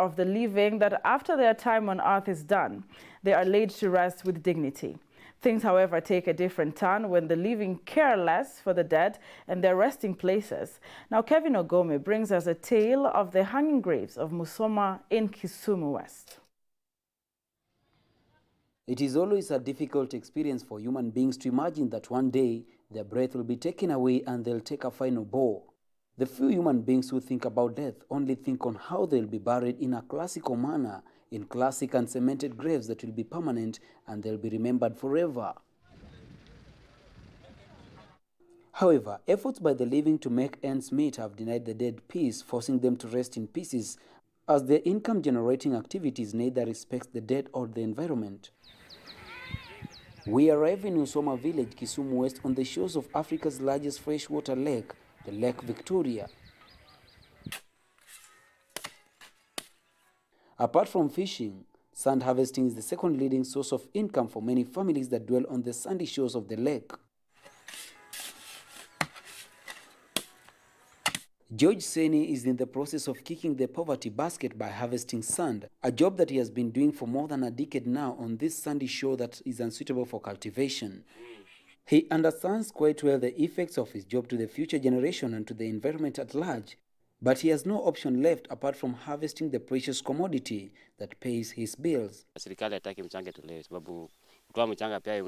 of the living that after their time on earth is done, they are laid to rest with dignity. Things, however, take a different turn when the living care less for the dead and their resting places. Now, Kevin Ogome brings us a tale of the hanging graves of Musoma in Kisumu West. It is always a difficult experience for human beings to imagine that one day their breath will be taken away and they'll take a final bow. The few human beings who think about death only think on how they'll be buried in a classical manner, in classic and cemented graves that will be permanent and they'll be remembered forever. However, efforts by the living to make ends meet have denied the dead peace, forcing them to rest in pieces, as their income-generating activities neither respect the dead or the environment. We arrive in Musoma village, Kisumu West, on the shores of Africa's largest freshwater lake, the Lake Victoria. Apart from fishing, sand harvesting is the second leading source of income for many families that dwell on the sandy shores of the lake. George Seni is in the process of kicking the poverty basket by harvesting sand, a job that he has been doing for more than a decade now on this sandy shore that is unsuitable for cultivation. He understands quite well the effects of his job to the future generation and to the environment at large, but he has no option left apart from harvesting the precious commodity that pays his bills. Serikali hataki mchanga tulee sababu kutoa mchanga pia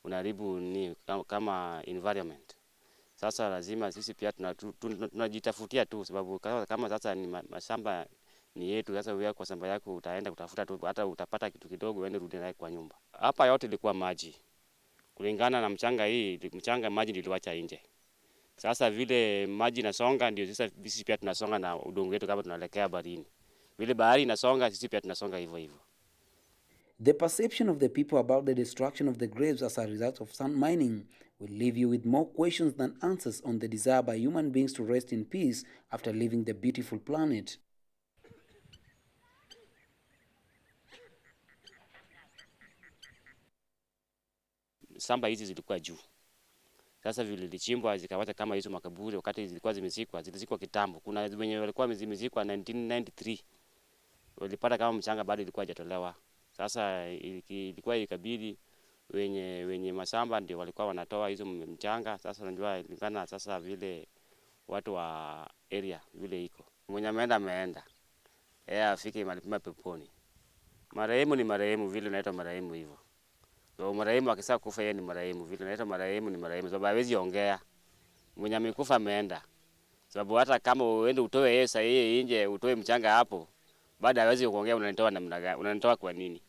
unaharibu ni kama environment. Sasa lazima sisi pia tunajitafutia tu sababu kama sasa ni mashamba ni yetu, sasa wewe kwa shamba yako utaenda kutafuta tu, hata utapata kitu kidogo uende rudi naye kwa nyumba. Hapa yote ilikuwa maji. Kulingana na mchanga hii, mchanga maji niliwacha nje. Sasa vile maji inasonga ndio sisi pia tunasonga na udongo wetu kama tunaelekea baharini. Vile bahari inasonga sisi pia tunasonga hivyo hivyo. The perception of the people about the destruction of the graves as a result of sand mining will leave you with more questions than answers on the desire by human beings to rest in peace after leaving the beautiful planet. Samba hizi zilikuwa juu. Sasa vile zilichimbwa zikawacha kama hizo makaburi wakati zilikuwa zilizikwa kitambo. Kuna wenye walikuwa zimezikwa 1993. Walipata kama mchanga bado ilikuwa hajatolewa. Sasa ilikuwa ikabidi wenye mashamba ndio walikuwa wanatoa hizo mchanga. Sasa unajua ilingana sasa vile watu wa area vile iko. Mwenye ameenda. Afike malipima peponi. Marehemu ni marehemu vile unaitwa marehemu hivyo. So marehemu akisha kufa yeye ni marehemu vile unaitwa marehemu ni marehemu. Sababu hawezi ongea. Mwenye amekufa ameenda. Sababu hata kama uende utoe yeye sasa yeye nje utoe mchanga hapo, baada hawezi kuongea unanitoa namna gani? Unanitoa kwa nini?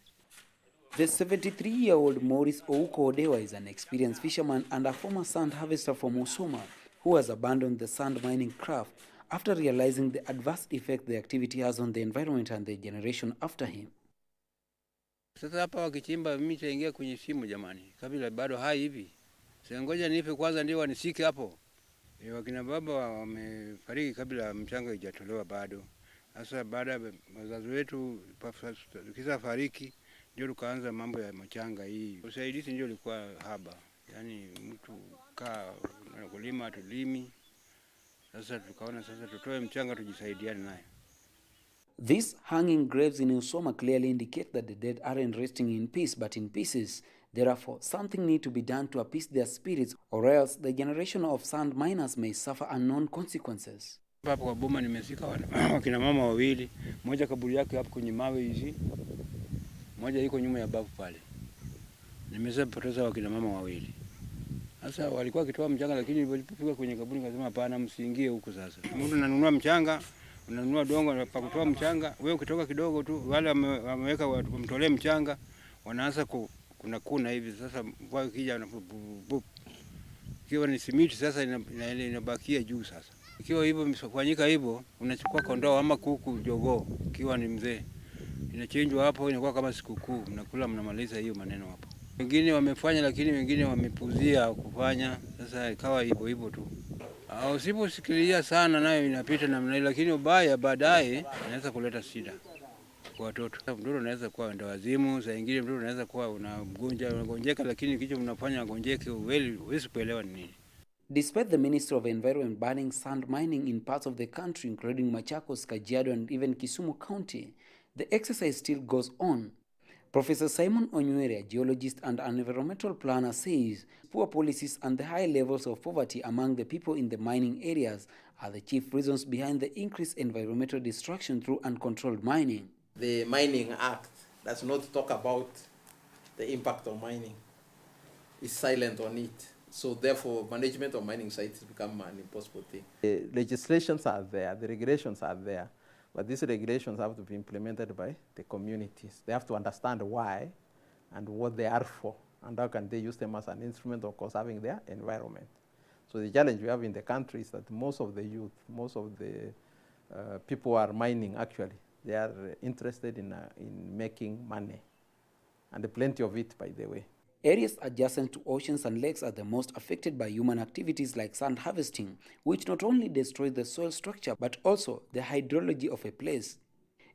The 73-year-old Maurice Ouko Odewa is an experienced fisherman and a former sand harvester from Musoma who has abandoned the sand mining craft after realizing the adverse effect the activity has on the environment and the generation after him. Sasa hapa wakichimba mimi nitaingia kwenye shimo jamani. Kabla bado hai hivi. Sasa ngoja nipe kwanza ndio wanisike hapo. Wakina baba wamefariki kabla mchanga haijatolewa bado. Sasa baada wazazi wetu kisa fariki ndio tukaanza mambo ya mchanga hii. Usaidizi ndio ulikuwa haba. Yaani mtu kaa na kulima tulimi. Sasa tukaona sasa tutoe mchanga tujisaidiane naye. These hanging graves in Musoma clearly indicate that the dead aren't resting in peace but in pieces. Therefore, something needs to be done to appease their spirits, or else the generation of sand miners may suffer unknown consequences. Hapo kwa boma nimesika wakina mama wawili, mmoja kaburi yake hapo kwenye mawe hizi, mmoja yuko nyuma ya bafu pale. Nimeshapoteza wakina mama wawili. Sasa walikuwa wakitoa mchanga lakini walipofika kwenye kaburi nikasema hapana msiingie huko sasa. Mtu ananunua mchanga, unanunua dongo pa kutoa mchanga, wewe ukitoka kidogo tu wale wameweka wamtolee mchanga, wanaanza kuna hivi sasa mvua ikija na kiwa ni simiti sasa inabakia juu sasa. Ikiwa hivyo msifanyika hivyo unachukua kondoo ama kuku jogoo ikiwa ni mzee. Inachinjwa hapo inakuwa kama sikukuu mnakula mnamaliza hiyo maneno hapo. Wengine wamefanya lakini wengine wamepuzia kufanya sasa ikawa hivyo tu. Usiposikilia sana nayo inapita namna hiyo lakini ubaya baadaye inaweza kuleta shida kwa watoto. Mtoto anaweza kuwa ndo wazimu, saa nyingine mtoto anaweza kuwa unagonjeka lakini kicho mnafanya agonjeke huwezi kuelewa ni nini. Despite the Ministry of Environment banning sand mining in parts of the country, including Machakos, Kajiado, and even Kisumu County, the exercise still goes on. Professor Simon Onywere, a geologist and an environmental planner, says poor policies and the high levels of poverty among the people in the mining areas are the chief reasons behind the increased environmental destruction through uncontrolled mining. The Mining Act does not talk about the impact of mining. It's silent on it. So therefore, management of mining sites has become an impossible thing. The legislations are there, the regulations are there, but these regulations have to be implemented by the communities. They have to understand why and what they are for, and how can they use them as an instrument of conserving their environment. So the challenge we have in the country is that most of the youth, most of the people who are mining actually, they are interested in making money, and plenty of it, by the way. Areas adjacent to oceans and lakes are the most affected by human activities like sand harvesting, which not only destroys the soil structure but also the hydrology of a place.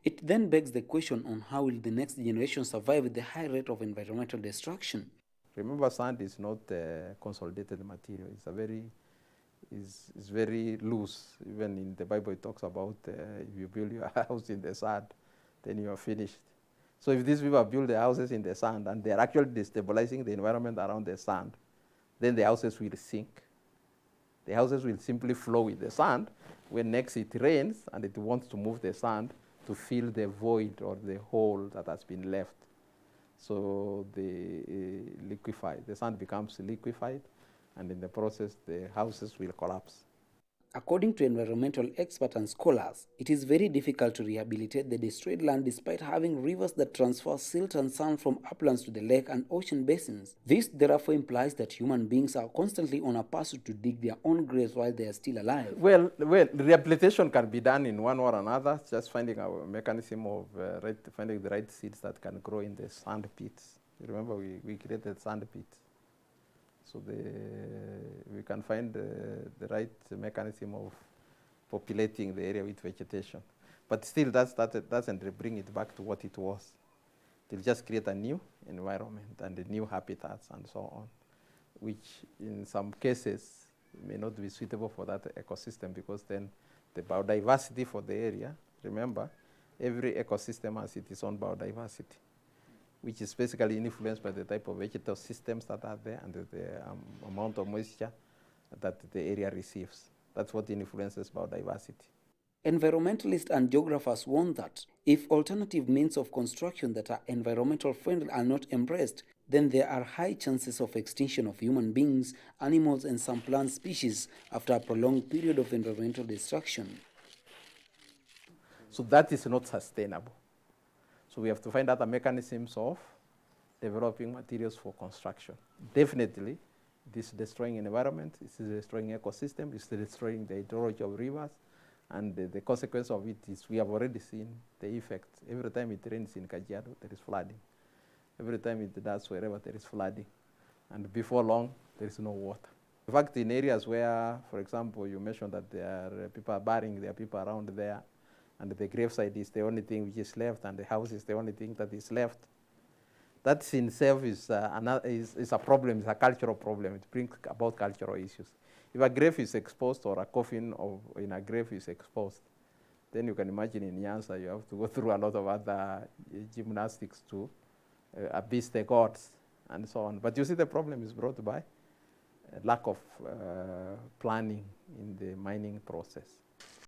It then begs the question on how will the next generation survive with the high rate of environmental destruction. Remember, sand is not consolidated material. It's very loose. Even in the Bible, it talks about if you build your house in the sand, then you are finished. So if these people build their houses in the sand and they're actually destabilizing the environment around the sand, then the houses will sink. The houses will simply flow with the sand when next it rains and it wants to move the sand to fill the void or the hole that has been left. So the sand becomes liquefied, and in the process the houses will collapse. According to environmental experts and scholars, it is very difficult to rehabilitate the destroyed land despite having rivers that transfer silt and sand from uplands to the lake and ocean basins. This therefore implies that human beings are constantly on a pursuit to dig their own graves while they are still alive. Well, rehabilitation can be done in one or another, just finding a mechanism of finding the right seeds that can grow in the sand pits. You remember we created sand pits. So we can find the right mechanism of populating the area with vegetation. But still, that doesn't bring it back to what it was. It will just create a new environment and new habitats and so on, which in some cases may not be suitable for that ecosystem, because then the biodiversity for the area, remember, every ecosystem has its own biodiversity, which is basically influenced by the type of vegetal systems that are there and the amount of moisture that the area receives. That's what influences biodiversity. Environmentalists and geographers warn that if alternative means of construction that are environmental friendly are not embraced, then there are high chances of extinction of human beings, animals, and some plant species after a prolonged period of environmental destruction. So that is not sustainable. So we have to find other mechanisms of developing materials for construction. Definitely, this destroying environment, this is destroying ecosystem, it's destroying the hydrology of rivers, and the consequence of it is we have already seen the effect. Every time it rains in Kajiado, there is flooding. Every time it does wherever, there is flooding. And before long, there is no water. In fact, in areas where, for example, you mentioned that people are burying, there are people around there, and the graveside is the only thing which is left, and the house is the only thing that is left. That in itself is a problem, it's a cultural problem. It brings about cultural issues. If a grave is exposed or a coffin in a grave is exposed, then you can imagine in Nyanza you have to go through a lot of other gymnastics to appease the gods and so on. But you see, the problem is brought by a lack of planning in the mining process.